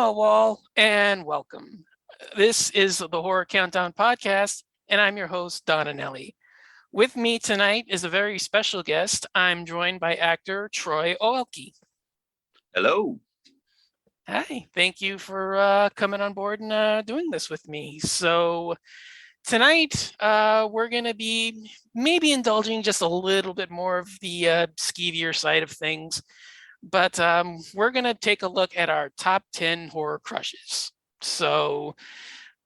Hello, all, and welcome. This is the Horror Countdown podcast, and I'm your host, Donna Nelly. With me tonight is a very special guest. I'm joined by actor Troy Oelke. Hello. Hi, thank you for coming on board and doing this with me. So, tonight we're going to be maybe indulging just a little bit more of the skeevier side of things. But we're going to take a look at our top 10 horror crushes. So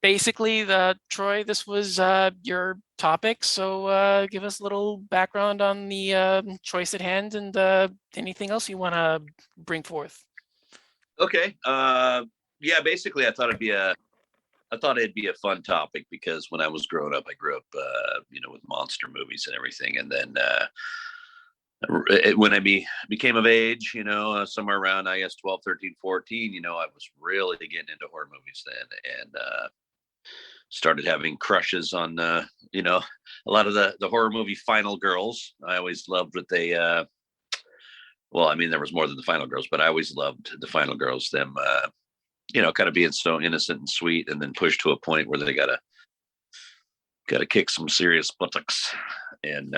basically, Troy, this was your topic. So give us a little background on the choice at hand and anything else you want to bring forth. Okay. Yeah. Basically, I thought it'd be a fun topic because when I was growing up, I grew up, with monster movies and everything, and then when I became of age, somewhere around, I guess, 12, 13, 14, I was really getting into horror movies then, and started having crushes on, a lot of the horror movie final girls. I always loved what they. Well, I mean, there was more than the final girls, but I always loved the final girls. Them, kind of being so innocent and sweet, and then pushed to a point where they gotta kick some serious buttocks. And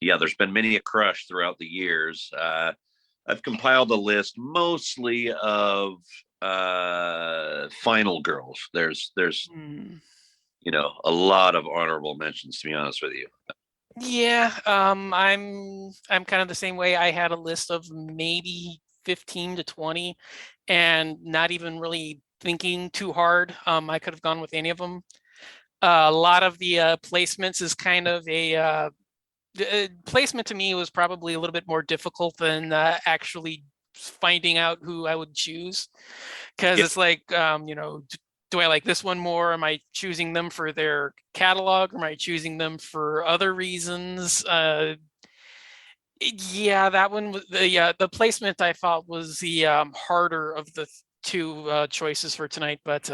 yeah, there's been many a crush throughout the years. I've compiled a list mostly of final girls. There's a lot of honorable mentions, to be honest with you. Yeah, I'm kind of the same way. I had a list of maybe 15 to 20 and not even really thinking too hard. I could have gone with any of them. A lot of the placements is kind of a placement to me was probably a little bit more difficult than actually finding out who I would choose, because Yep. it's like do I like this one more? Am I choosing them for their catalog? Or am I choosing them for other reasons? Yeah, that one was the placement I thought was the harder of the two choices for tonight. But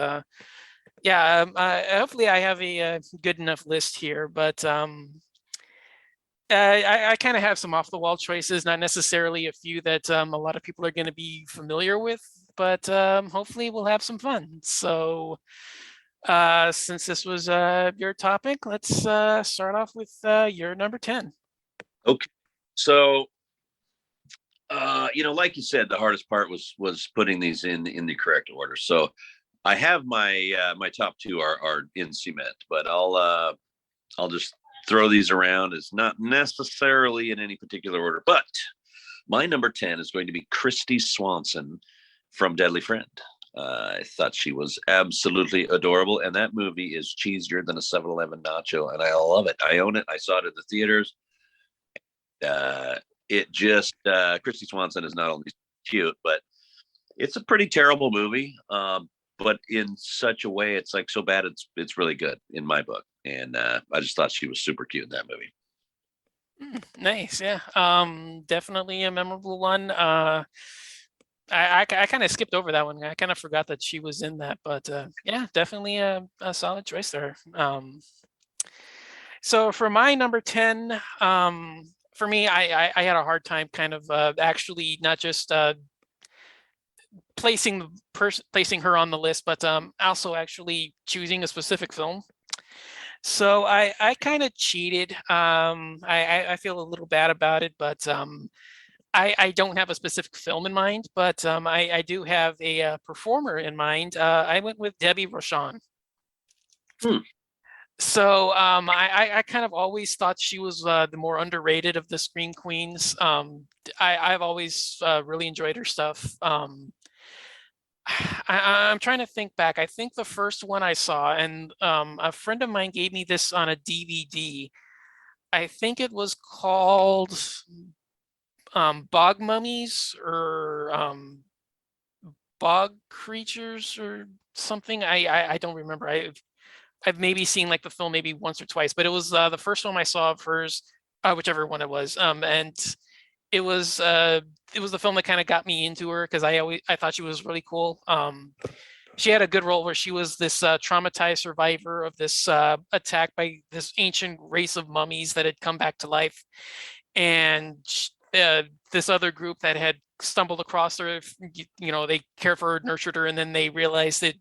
yeah, hopefully I have a good enough list here. But I kind of have some off the wall choices, not necessarily a few that a lot of people are going to be familiar with, but hopefully we'll have some fun. So since this was your topic, let's start off with your number 10. Okay. So, like you said, the hardest part was putting these in the correct order. So I have my top two are in cement, but I'll just throw these around. It's not necessarily in any particular order, but my number 10 is going to be Christy Swanson from Deadly Friend. I thought she was absolutely adorable, and that movie is cheesier than a 7-Eleven nacho, and I love it. I own it. I saw it at the theaters. Uh, it just Christy Swanson is not only cute, but it's a pretty terrible movie. But in such a way, it's like so bad it's really good in my book. And I just thought she was super cute in that movie. Nice, yeah. Definitely a memorable one. I kind of skipped over that one. I kind of forgot that she was in that, but yeah, definitely a solid choice there. So for my number 10, for me, I had a hard time kind of actually not just placing her on the list, but also actually choosing a specific film. So I kind of cheated. I feel a little bad about it, but I don't have a specific film in mind, but I do have a performer in mind. I went with Debbie Rochon. Hmm. So I kind of always thought she was the more underrated of the Scream Queens. I've always really enjoyed her stuff. I'm trying to think back. I think the first one I saw, and a friend of mine gave me this on a DVD. I think it was called Bog Mummies or Bog Creatures or something. I don't remember. I've maybe seen like the film maybe once or twice, but it was the first film I saw of hers, whichever one it was. And it was the film that kind of got me into her because I thought she was really cool. She had a good role where she was this traumatized survivor of this attack by this ancient race of mummies that had come back to life, and this other group that had stumbled across her. They cared for her, nurtured her, and then they realized that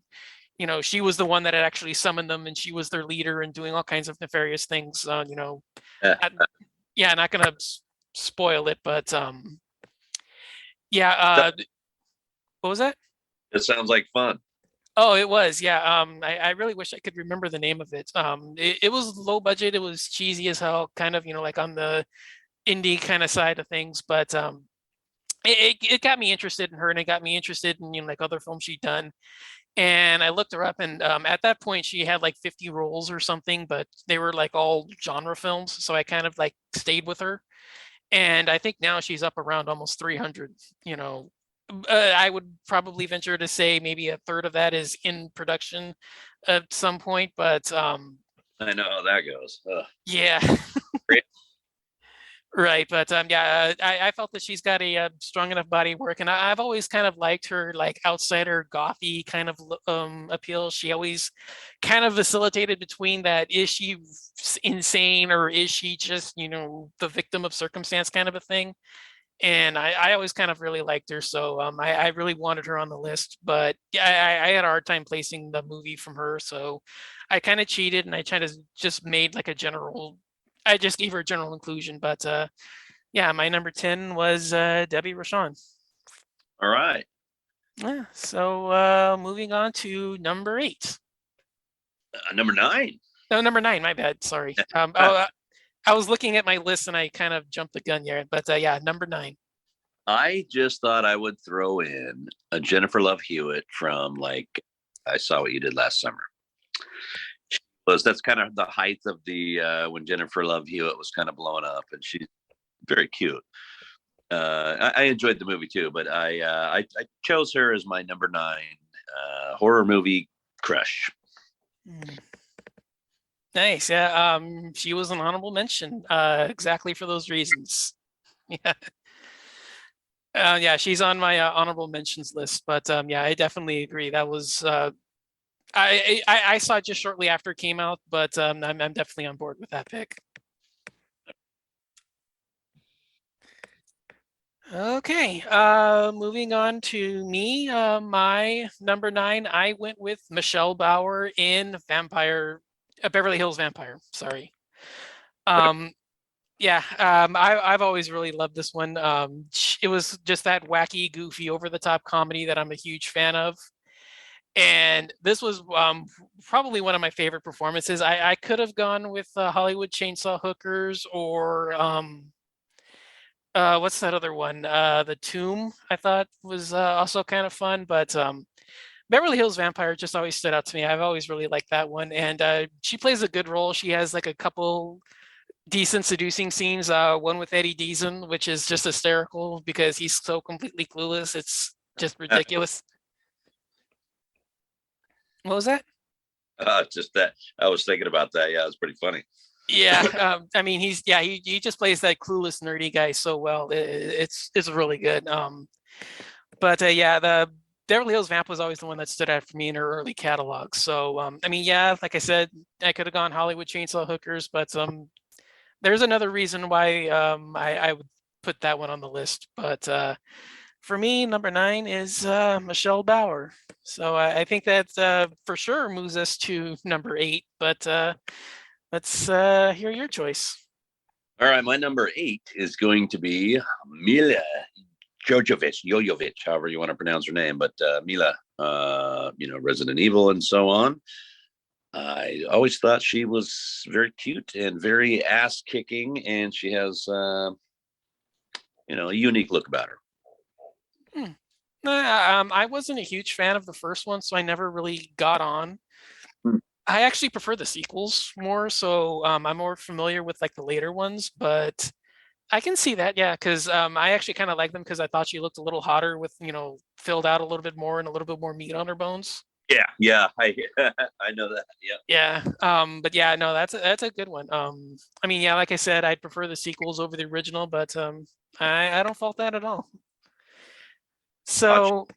she was the one that had actually summoned them, and she was their leader and doing all kinds of nefarious things. Yeah, Not, yeah, not gonna spoil it, but yeah. that, What was that? it sounds like fun. Oh, it was, yeah. I really wish I could remember the name of it. It was low budget. It was cheesy as hell, kind of, like on the indie kind of side of things. But it got me interested in her, and it got me interested in like other films she'd done. And I looked her up, and at that point she had like 50 roles or something, but they were like all genre films. So I kind of like stayed with her, and I think now she's up around almost 300. You know, I would probably venture to say maybe a third of that is in production at some point, but I know how that goes. yeah. Great. Right, but yeah, I felt that she's got a, strong enough body of work, and I've always kind of liked her like outsider gothy kind of appeal. She always kind of facilitated between that, is she insane or is she just the victim of circumstance kind of a thing. And I always kind of really liked her, so I really wanted her on the list, but yeah, I had a hard time placing the movie from her, so I kind of cheated and I kind of just made like a general. I just gave her a general inclusion, but yeah, my number 10 was Debbie Rochon. All right. Yeah, so moving on to number 8. Number 9. No, number 9. My bad. Sorry. I was looking at my list and I kind of jumped the gun here, but yeah, number 9. I just thought I would throw in a Jennifer Love Hewitt from like I Saw What You Did Last Summer. That's kind of the height of the when Jennifer Love Hewitt was kind of blowing up, and she's very cute. I enjoyed the movie too, but I chose her as my number 9 horror movie crush. Nice. Yeah. She was an honorable mention, exactly for those reasons. Yeah. Yeah, she's on my honorable mentions list, but yeah, I definitely agree. That was I saw it just shortly after it came out, but I'm definitely on board with that pick. Okay, moving on to me. My number 9, I went with Michelle Bauer in Beverly Hills Vampire. Sorry. Yeah, I've always really loved this one. It was just that wacky, goofy, over-the-top comedy that I'm a huge fan of. And this was probably one of my favorite performances. I could have gone with Hollywood Chainsaw Hookers or what's that other one? The Tomb, I thought was also kind of fun, but Beverly Hills Vampire just always stood out to me. I've always really liked that one, and she plays a good role. She has like a couple decent seducing scenes. One with Eddie Deason, which is just hysterical because he's so completely clueless. It's just ridiculous. What was that? Just that I was thinking about that. Yeah, it's pretty funny. Yeah, I mean, he just plays that clueless nerdy guy so well. It's really good. But yeah, the Beverly Hills Vamp was always the one that stood out for me in her early catalog. So I mean, yeah, like I said, I could have gone Hollywood Chainsaw Hookers, but there's another reason why I would put that one on the list. But for me, number 9 is Michelle Bauer. So I think that for sure moves us to number 8. But let's hear your choice. All right, my number 8 is going to be Mila Jovovich, however you want to pronounce her name, but Mila, Resident Evil and so on. I always thought she was very cute and very ass kicking, and she has, a unique look about her. I wasn't a huge fan of the first one, so I never really got on. I actually prefer the sequels more, so I'm more familiar with like the later ones, but I can see that, yeah, because I actually kind of like them because I thought she looked a little hotter with, filled out a little bit more and a little bit more meat on her bones. Yeah, I know that. Yeah. Yeah, but yeah, no, that's a good one. I mean, yeah, like I said, I'd prefer the sequels over the original, but I don't fault that at all. So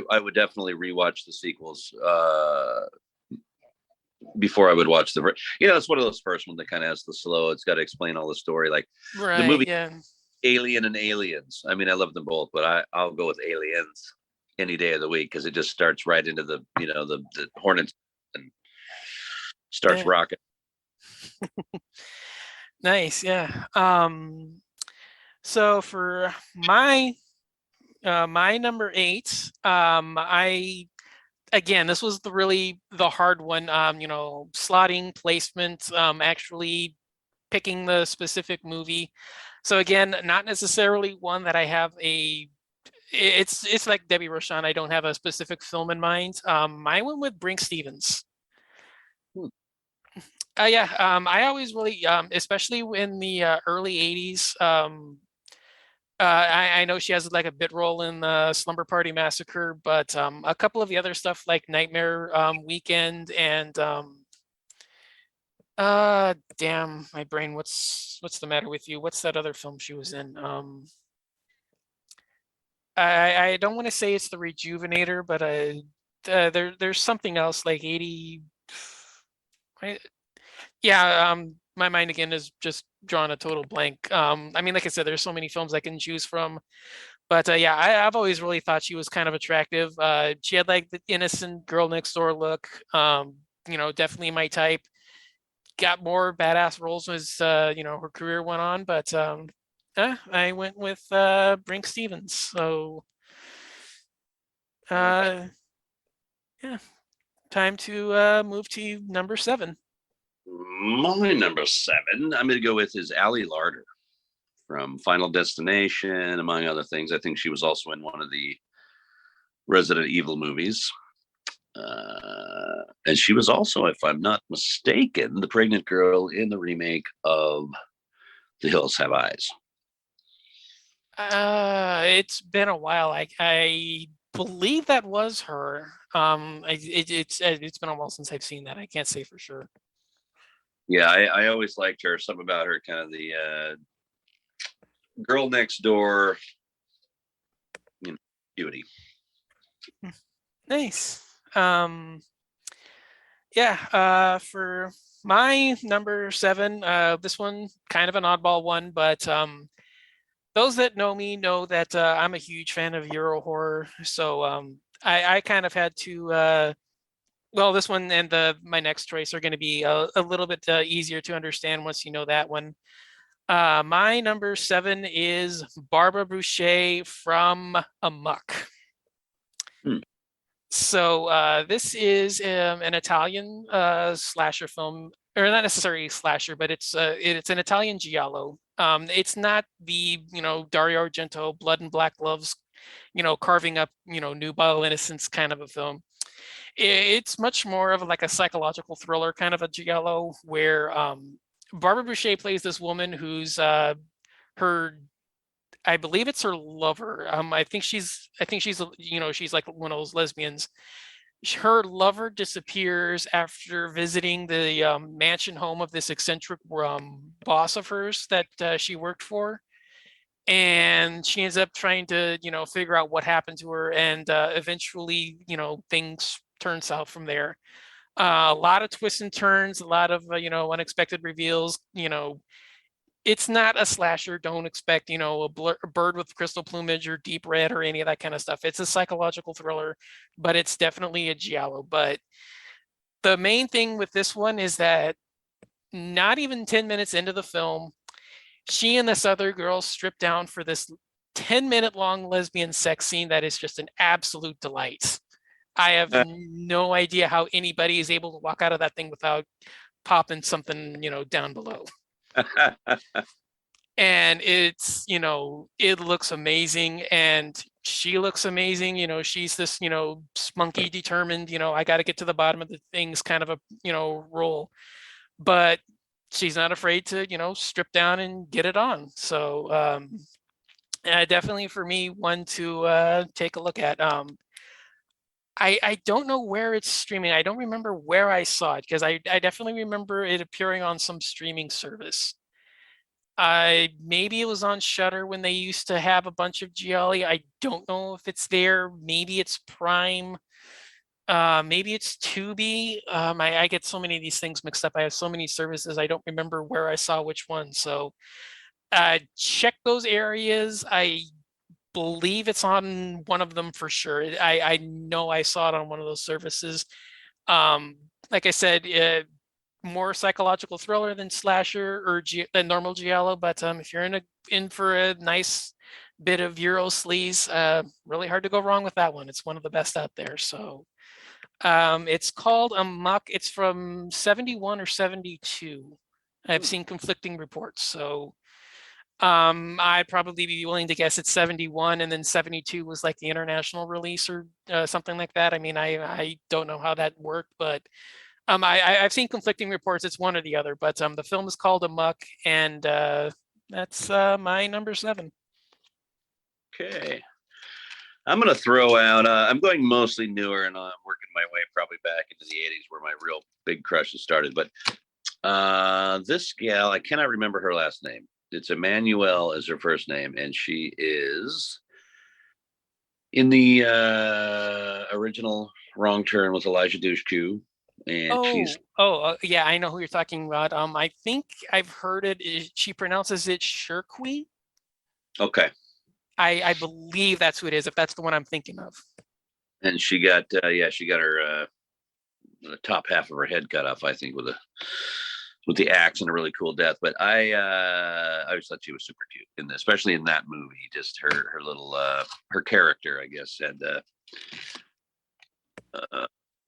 I would definitely rewatch the sequels before I would watch it's one of those first ones that kind of has the slow. It's got to explain all the story. Like the right, movie yeah. Alien and Aliens. I mean, I love them both, but I'll go with Aliens any day of the week because it just starts right into the the Hornets and starts Yeah, rocking. nice. Yeah. So for my number eight, I again, this was the hard one. Slotting placement, actually picking the specific movie. So again, not necessarily one that I have a. It's like Debbie Rochon. I don't have a specific film in mind. I went with Brink Stevens. Hmm. Yeah, I always really, especially in the early '80s. I know she has like a bit role in the Slumber Party Massacre, but a couple of the other stuff like Nightmare Weekend and damn, my brain. What's the matter with you? What's that other film she was in? I don't want to say it's the Rejuvenator, but there's something else like 80. I, yeah, my mind again is just drawing a total blank. I mean, like I said, there's so many films I can choose from, but yeah, I've always really thought she was kind of attractive. She had like the innocent girl next door look. Definitely my type. Got more badass roles as her career went on, but I went with Brink Stevens. So Okay. uh, yeah, time to move to number seven. My number seven, I'm going to go with is Ali Larder from Final Destination, among other things. I think she was also in one of the Resident Evil movies. And she was also, if I'm not mistaken, the pregnant girl in the remake of The Hills Have Eyes. It's been a while. I believe that was her. It's been a while since I've seen that. I can't say for sure. Yeah, I always liked her. Something about her, kind of the girl next door, beauty. Nice. Yeah, for my number seven, this one kind of an oddball one, but those that know me know that I'm a huge fan of Euro horror. So I kind of had to well, this one and the my next choice are going to be a little bit easier to understand once you know that one. My number seven is Barbara Boucher from Amok. Hmm. So this is an Italian slasher film, or not necessarily slasher, but it's an Italian giallo. It's not the Dario Argento Blood and Black Gloves, carving up nubile innocence kind of a film. It's much more of like a psychological thriller kind of a giallo where Barbara Boucher plays this woman who's her I believe it's her lover. I think she's she's like one of those lesbians. Her lover disappears after visiting the mansion home of this eccentric boss of hers that she worked for, and she ends up trying to figure out what happened to her, and eventually things turn south from there. A lot of twists and turns, a lot of unexpected reveals. It's not a slasher. Don't expect, a bird with crystal plumage or deep red or any of that kind of stuff. It's a psychological thriller, but it's definitely a giallo. But the main thing with this one is that not even 10 minutes into the film, she and this other girl strip down for this 10-minute long lesbian sex scene that is just an absolute delight. I have no idea how anybody is able to walk out of that thing without popping something, down below. And it looks amazing, and she looks amazing. She's this spunky, determined, I got to get to the bottom of the things kind of a role, but she's not afraid to strip down and get it on. So definitely for me one to take a look at. I don't know where it's streaming. I don't remember where I saw it, because I definitely remember it appearing on some streaming service. I maybe it was on Shutter when they used to have a bunch of Gialli. I don't know if it's there. Maybe it's Prime. Maybe it's Tubi. I get so many of these things mixed up. I have so many services. I don't remember where I saw which one. So Check those areas. I believe it's on one of them for sure. I know I saw it on one of those services. Um, like I said, more psychological thriller than slasher or than normal giallo. But if you're in for a nice bit of Euro sleaze, really hard to go wrong with that one. It's one of the best out there. So it's called Amok. It's from 71 or 72. I've Hmm. seen conflicting reports. So I'd probably be willing to guess it's 71 and then 72 was like the international release or something like that. I mean, I don't know how that worked, but I've seen conflicting reports. It's one or the other, but the film is called Amok, and that's my number 7. Okay. I'm going to throw out, I'm going mostly newer and I'm working my way probably back into the 80s where my real big crushes started. But this gal, I cannot remember her last name. It's Emmanuel is her first name, and she is in the original Wrong Turn with Elijah Dushku, and she's Yeah, I know who you're talking about. I think I've heard it. She pronounces it Shirkwi. okay. I believe that's who it is, if that's the one I'm thinking of. And she got she got her the top half of her head cut off, I think, with the axe, and a really cool death. But I always thought she was super cute, and especially in that movie, just her little her character, I guess, had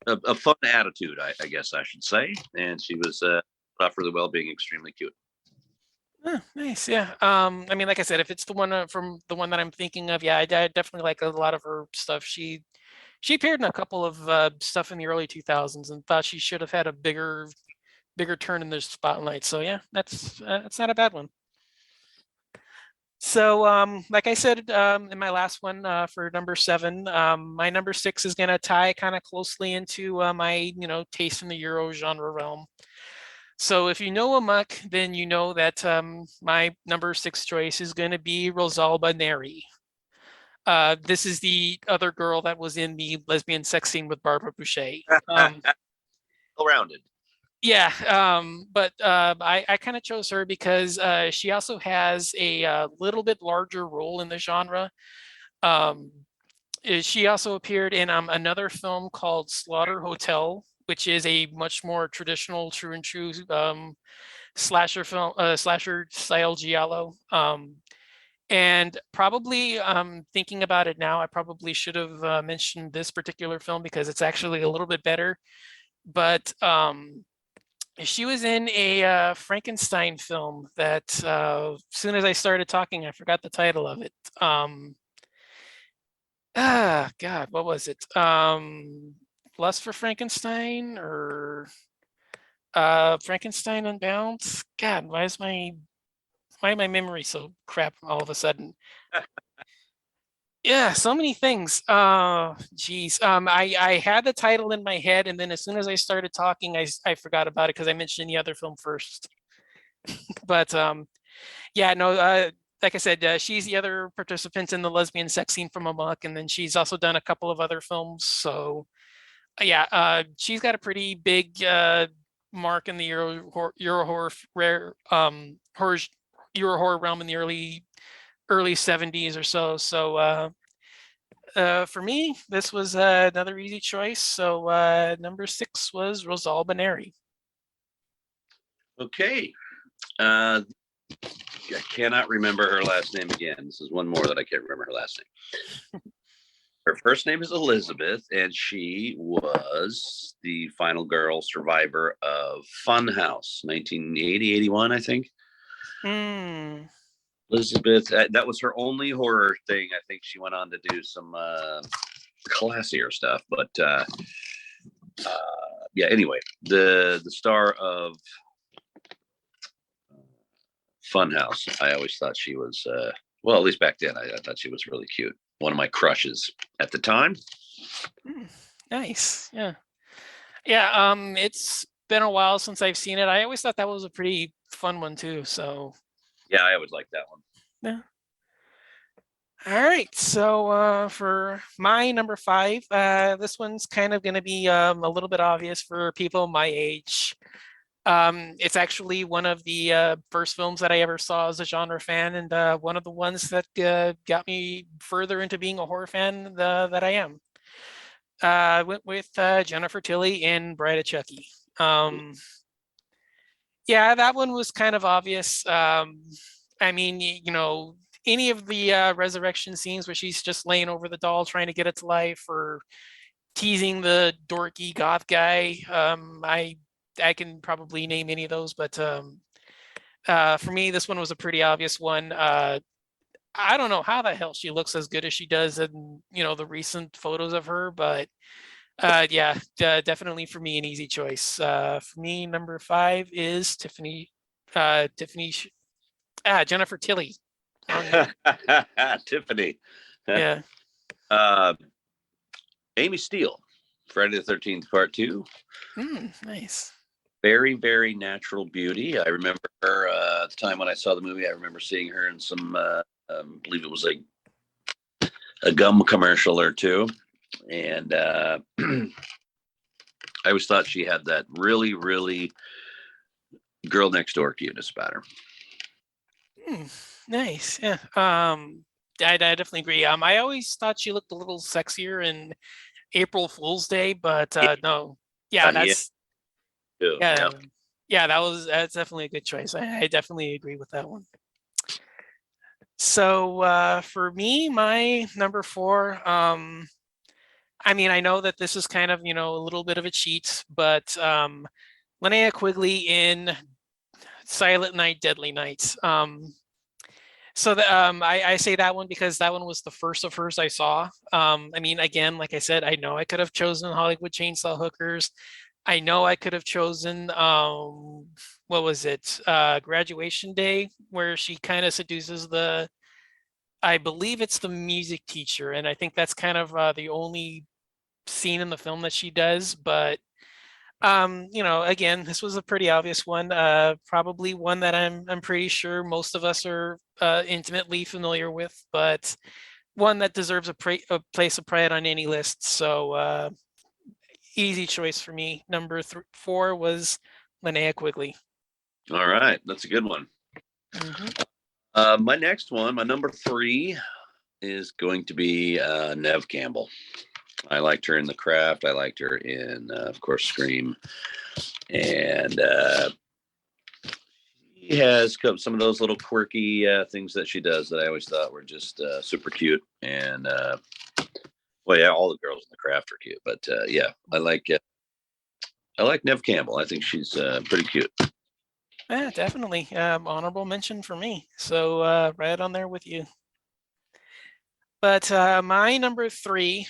a fun attitude, I guess I should say, and she was off really well, being extremely cute. Nice, yeah. I mean, like I said, if it's the one from the one that I'm thinking of, yeah, I definitely like a lot of her stuff. She appeared in a couple of stuff in the early 2000s, and thought she should have had a bigger turn in the spotlight. So yeah, that's not a bad one. So like I said in my last one for number 7, my number 6 is going to tie kind of closely into my taste in the Euro genre realm. So if you know Amok, then you know that my number 6 choice is going to be Rosalba Neri. This is the other girl that was in the lesbian sex scene with Barbara Boucher. Well rounded. Yeah, but I kind of chose her because she also has a little bit larger role in the genre. Um, she also appeared in another film called Slaughter Hotel, which is a much more traditional, true and true slasher film, slasher style giallo. And probably thinking about it now, I probably should have mentioned this particular film because it's actually a little bit better. But she was in a Frankenstein film that as soon as I started talking, I forgot the title of it. God, what was it? Lust for Frankenstein or Frankenstein Unbound? God, why my memory so crap all of a sudden? Yeah, so many things. Geez. I had the title in my head, and then as soon as I started talking, I forgot about it because I mentioned the other film first. But yeah, no, like I said, she's the other participant in the lesbian sex scene from Amok, and then she's also done a couple of other films. So yeah, she's got a pretty big mark in the Euro horror rare horror Euro horror realm in the early 70s or so. So for me, this was another easy choice. So number 6 was Rosalba Neri. Okay. I cannot remember her last name again. This is one more that I can't remember her last name. Her first name is Elizabeth, and she was the final girl survivor of Funhouse, 1980, 81, I think. Mm. Elizabeth, that was her only horror thing. I think she went on to do some classier stuff, but yeah. Anyway, the star of Funhouse. I always thought she was well, at least back then, I thought she was really cute. One of my crushes at the time. Nice. Yeah. Yeah. It's been a while since I've seen it. I always thought that was a pretty fun one too. So Yeah, I always liked that one. yeah. All right. So for my number 5, this one's kind of going to be a little bit obvious for people my age. It's actually one of the first films that I ever saw as a genre fan, and one of the ones that got me further into being a horror fan that I am. I went with Jennifer Tilly in Bride of Chucky. Um, yeah, that one was kind of obvious. I mean, any of the resurrection scenes where she's just laying over the doll trying to get it to life, or teasing the dorky goth guy. I can probably name any of those, but for me, this one was a pretty obvious one. I don't know how the hell she looks as good as she does in the recent photos of her, but yeah, definitely for me an easy choice. For me, number 5 is Tiffany. Tiffany. Jennifer Tilly. Wrong name. Tiffany. Yeah. uh, Amy Steele, Friday the 13th, part two. Nice. Very, very natural beauty. I remember her at the time when I saw the movie. I remember seeing her in some, I believe it was a gum commercial or two. And I always thought she had that really, really girl next door cuteness about her. Nice. Yeah. I definitely agree. I always thought she looked a little sexier in April Fool's Day, but no. Yeah, Yeah, too. yeah, Yeah. yeah. That's definitely a good choice. I definitely agree with that one. So for me, my number 4. I mean, I know that this is kind of a little bit of a cheat, but Linnea Quigley in Silent Night, Deadly Night. I say that one because that one was the first of hers I saw. I mean, again, like I said, I know I could have chosen Hollywood Chainsaw Hookers. I know I could have chosen what was it? Graduation Day, where she kind of seduces I believe it's the music teacher, and I think that's kind of the only scene in the film that she does. But again, this was a pretty obvious one. Probably one that I'm pretty sure most of us are intimately familiar with, but one that deserves a place of pride on any list. So easy choice for me. Number 4 was Linnea Quigley. All right. That's a good one. Hmm. My next one, my number 3, is going to be Neve Campbell. I liked her in The Craft. I liked her in, of course, Scream. And she has some of those little quirky things that she does that I always thought were just super cute. And well, yeah, all the girls in The Craft are cute, but yeah, I like Neve Campbell. I think she's pretty cute. Yeah, definitely. Honorable mention for me. So right on there with you. But my number 3,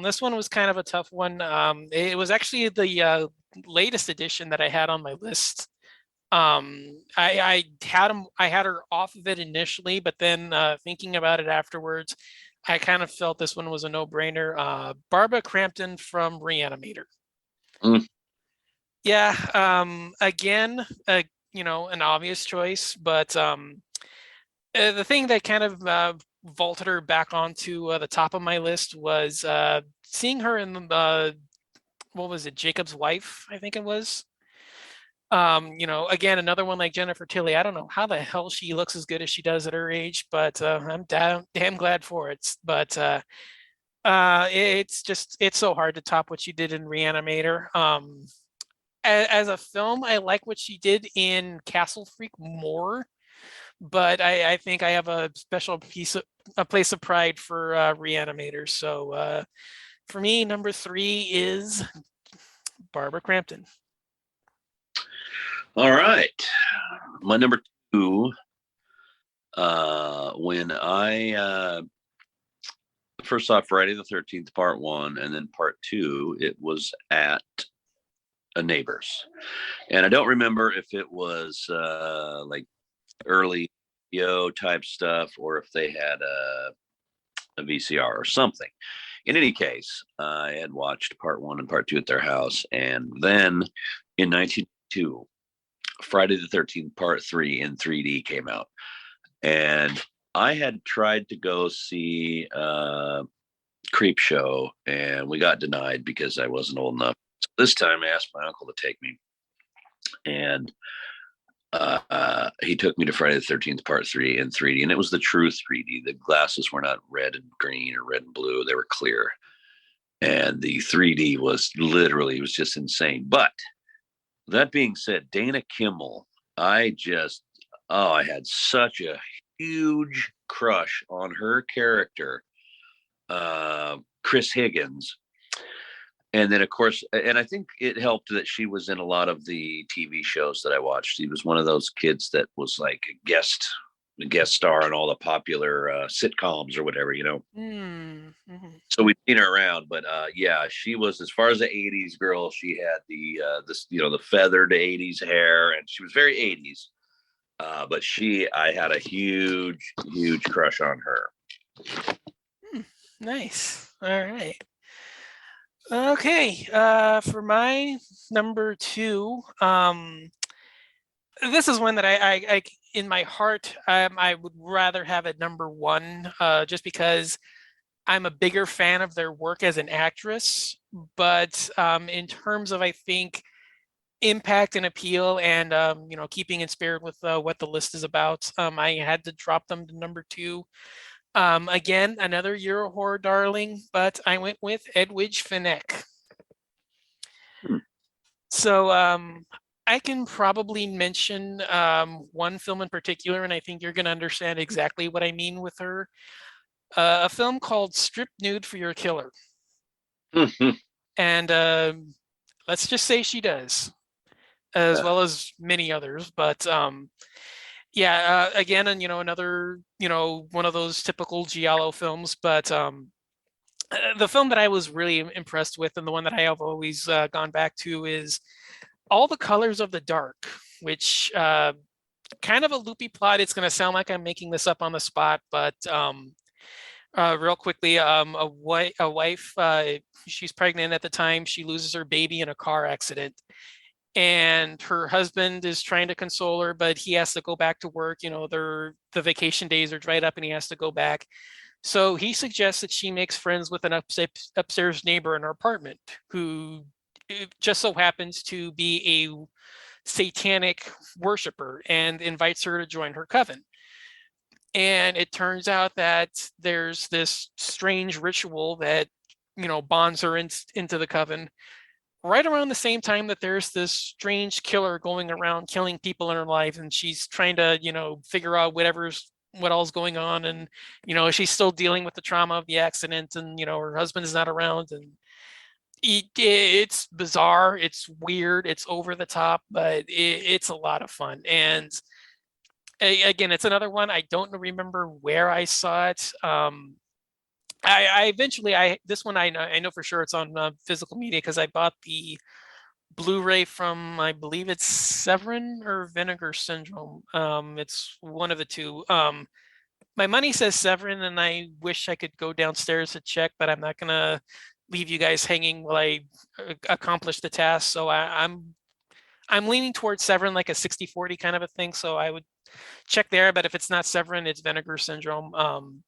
this one was kind of a tough one. It was actually the latest edition that I had on my list. I had her off of it initially, but then thinking about it afterwards, I kind of felt this one was a no-brainer. Barbara Crampton from Reanimator. Mm. Yeah, again, an obvious choice, but the thing that kind of vaulted her back onto the top of my list was seeing her in what was it, Jacob's Wife, I think it was. Again, another one like Jennifer Tilly. I don't know how the hell she looks as good as she does at her age, but I'm damn glad for it. But it's so hard to top what she did in Reanimator. As a film, I like what she did in Castle Freak more, but I think I have a place of pride for Reanimator. So for me, number 3 is Barbara Crampton. All right. My number 2, when I first saw Friday the 13th, part 1, and then part 2, it was at a neighbor's. And I don't remember if it was like early type stuff or if they had a VCR or something. In any case, I had watched part 1 and part 2 at their house. And then in 1992, Friday the 13th, part 3 in 3D came out. And I had tried to go see Creep Show, and we got denied because I wasn't old enough. So this time I asked my uncle to take me. And he took me to Friday the 13th Part 3 in 3D, and it was the true 3D. The glasses were not red and green or red and blue; they were clear, and the 3D was literally, it was just insane. But that being said, Dana Kimmel, I just, oh, I had such a huge crush on her character, Chris Higgins. And then, of course, and I think it helped that she was in a lot of the TV shows that I watched. She was one of those kids that was like a guest star in all the popular sitcoms or whatever, you know. Mm-hmm. So we've seen her around, but yeah, she was, as far as the '80s girl. She had the this, you know, the feathered '80s hair, and she was very '80s. But I had a huge crush on her. Nice. All right. Okay. For my number two, this is one that I in my heart, I would rather have at number one, just because I'm a bigger fan of their work as an actress. But in terms of, I think, impact and appeal, and keeping in spirit with what the list is about, I had to drop them to number two. Again, another Euro horror darling, but I went with Edwidge Fenech. Hmm. So I can probably mention one film in particular, and I think you're going to understand exactly what I mean with her. A film called Strip Nude for Your Killer. And let's just say she does, as well as many others. But yeah, again, and another, one of those typical Giallo films. But the film that I was really impressed with, and the one that I have always gone back to, is All the Colors of the Dark, which kind of a loopy plot. It's going to sound like I'm making this up on the spot, but real quickly, a wife, she's pregnant at the time. She loses her baby in a car accident, and her husband is trying to console her, but he has to go back to work. The vacation days are dried up, and he has to go back. So he suggests that she makes friends with an upstairs neighbor in her apartment, who just so happens to be a satanic worshiper, and invites her to join her coven. And it turns out that there's this strange ritual that bonds her into the coven, right around the same time that there's this strange killer going around killing people in her life, and she's trying to figure out what all's going on. And she's still dealing with the trauma of the accident, and her husband is not around. And it's bizarre, it's weird, it's over the top, but it's a lot of fun. And again, it's another one, I don't remember where I saw it. I eventually, this one I know for sure it's on physical media, because I bought the Blu-ray from, I believe it's Severin or Vinegar Syndrome. It's one of the two. My money says Severin, and I wish I could go downstairs to check, but I'm not gonna leave you guys hanging while I accomplish the task. So I'm leaning towards Severin, like a 60-40 kind of a thing. So I would check there, but if it's not Severin, it's Vinegar Syndrome.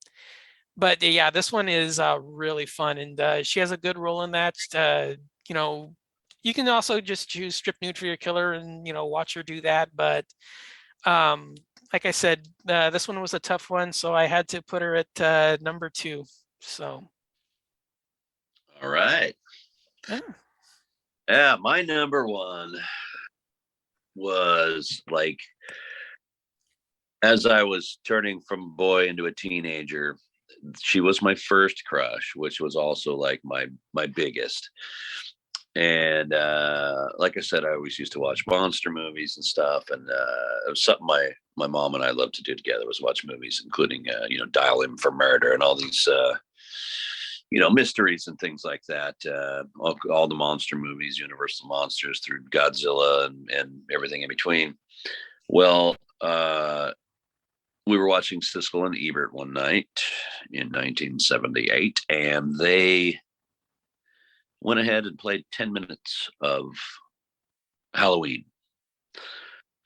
But yeah, this one is really fun, and she has a good role in that. You know, you can also just choose Strip Nude for Your Killer and watch her do that. But um, like I said, this one was a tough one, so I had to put her at number two. So All right. yeah. Yeah, my number one was like, as I was turning from boy into a teenager, she was my first crush, which was also like my biggest. And like I said, I always used to watch monster movies and stuff, and it was something my mom and I loved to do together, was watch movies, including Dial M for Murder and all these mysteries and things like that. All the monster movies, Universal Monsters through Godzilla and everything in between. Well, we were watching Siskel and Ebert one night in 1978, and they went ahead and played 10 minutes of Halloween.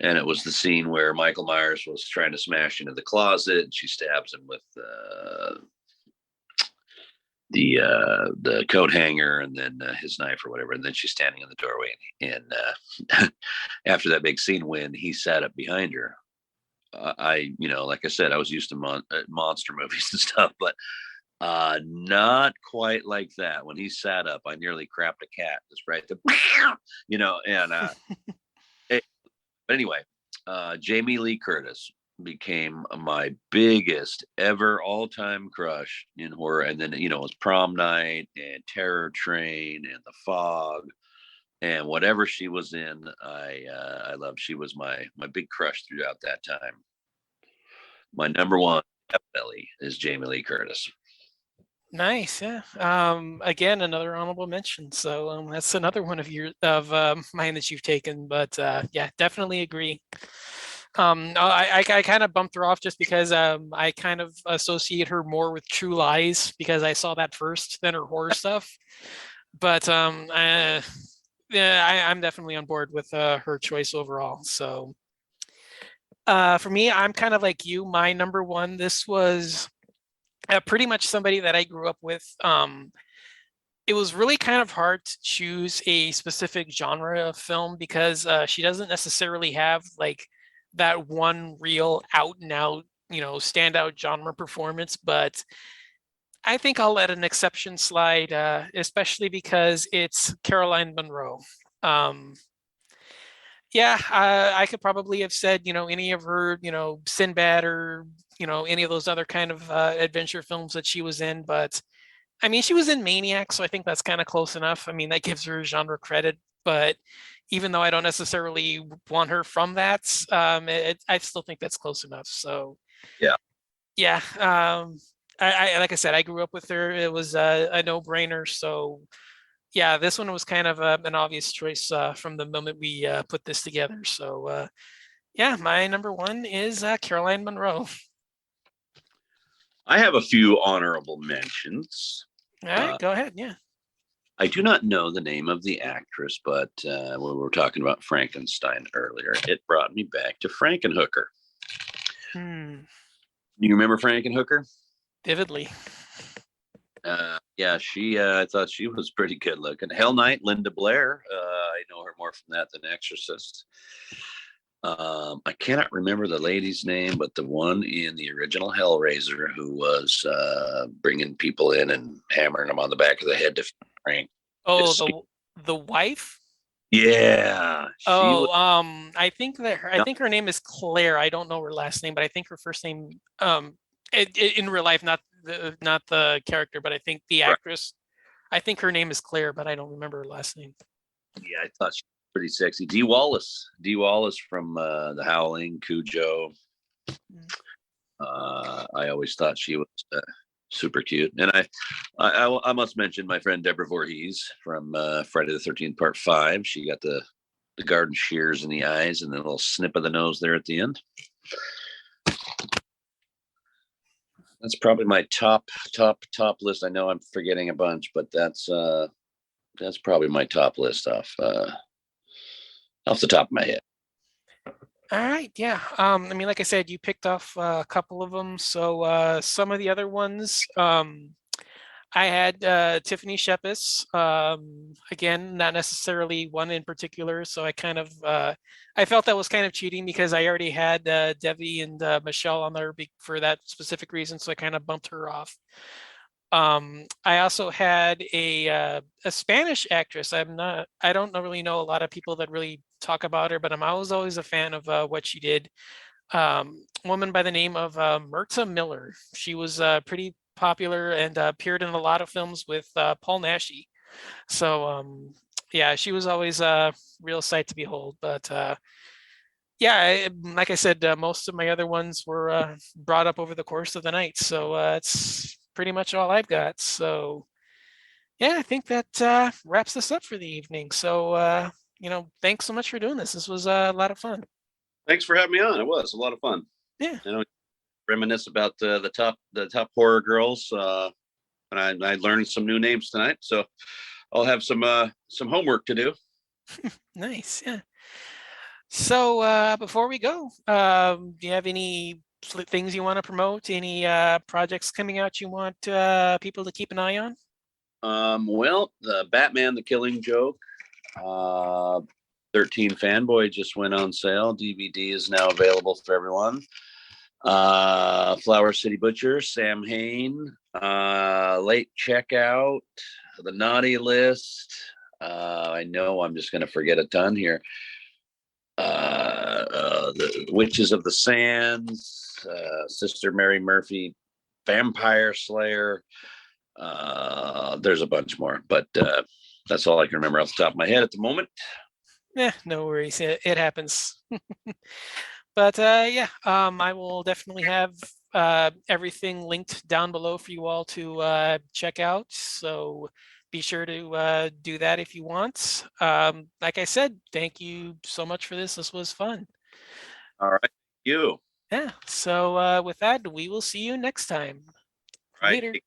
And it was the scene where Michael Myers was trying to smash into the closet, and she stabs him with the coat hanger, and then his knife or whatever, and then she's standing in the doorway, and after that big scene when he sat up behind her, like I said, I was used to monster movies and stuff, but not quite like that. When he sat up, I nearly crapped a cat just right to, and but anyway, Jamie Lee Curtis became my biggest ever all-time crush in horror. And then, it was Prom Night and Terror Train and The Fog and whatever she was in, I loved. She was my big crush throughout that time. My number one definitely is Jamie Lee Curtis. Nice, yeah. Again, another honorable mention. So that's another one mine that you've taken. But yeah, definitely agree. I kind of bumped her off just because I kind of associate her more with True Lies because I saw that first, then her horror stuff. But yeah, I'm definitely on board with her choice overall. So for me, I'm kind of like you. My number one, this was pretty much somebody that I grew up with. It was really kind of hard to choose a specific genre of film because she doesn't necessarily have like that one real out and out, standout genre performance. But I think I'll let an exception slide, especially because it's Caroline Munro. Um, yeah, I could probably have said, any of her, Sinbad or, any of those other kind of adventure films that she was in. But I mean, she was in Maniac, so I think that's kind of close enough. I mean, that gives her genre credit. But even though I don't necessarily want her from that, I still think that's close enough. So Yeah. yeah, I like I said, I grew up with her. It was a no-brainer. So yeah, this one was kind of an obvious choice from the moment we put this together. So yeah, my number one is Caroline Munro. I have a few honorable mentions. All right, go ahead. Yeah. I do not know the name of the actress, but when we were talking about Frankenstein earlier, it brought me back to Frankenhooker. Hmm. Do you remember Frankenhooker? Vividly. Yeah, I thought she was pretty good looking. Hell Night, Linda Blair. I know her more from that than Exorcist. I cannot remember the lady's name, but the one in the original Hellraiser who was bringing people in and hammering them on the back of the head to Frank. Oh, the wife. Yeah, she was. Oh, I think her name is Claire. I don't know her last name, but I think her first name, in real life, not the character, but I think the actress. I think her name is Claire, but I don't remember her last name. Yeah, I thought she was pretty sexy. Dee Wallace from The Howling, Cujo. I always thought she was super cute, and I must mention my friend Deborah Voorhees from Friday the 13th Part 5. She got the garden shears in the eyes and then a little snip of the nose there at the end. That's probably my top list. I know I'm forgetting a bunch, but that's probably my top list off the top of my head. All right, yeah. I mean, like I said, you picked off a couple of them. So some of the other ones, I had Tiffany Shepis. Again, not necessarily one in particular. So I felt that was kind of cheating because I already had Debbie and Michelle on there for that specific reason. So I kind of bumped her off. I also had a Spanish actress. I don't really know a lot of people that really talk about her, but I was always a fan of what she did. Woman by the name of Myrta Miller. She was pretty popular and appeared in a lot of films with Paul Naschy. So yeah, she was always a real sight to behold. But yeah, like I said, most of my other ones were brought up over the course of the night. So it's pretty much all I've got. So yeah, I think that wraps this up for the evening. So thanks so much for doing this. This was a lot of fun. Thanks for having me on. It was a lot of fun. Yeah. Reminisce about the top horror girls, and I learned some new names tonight. So I'll have some homework to do. Nice. Yeah. So before we go, do you have any things you want to promote? Any projects coming out you want people to keep an eye on? Well, the Batman: The Killing Joke, uh, 13 Fanboy just went on sale. DVD is now available for everyone. Flower City Butcher, Sam Hain, Late Checkout, The Naughty List. I know I'm just going to forget a ton here. The Witches of the Sands, Sister Mary Murphy, Vampire Slayer. There's a bunch more, but that's all I can remember off the top of my head at the moment. Yeah, no worries. It happens. But yeah, I will definitely have everything linked down below for you all to check out. So be sure to do that if you want. Like I said, thank you so much for this. This was fun. All right, you. Yeah. So with that, we will see you next time. All Later. right.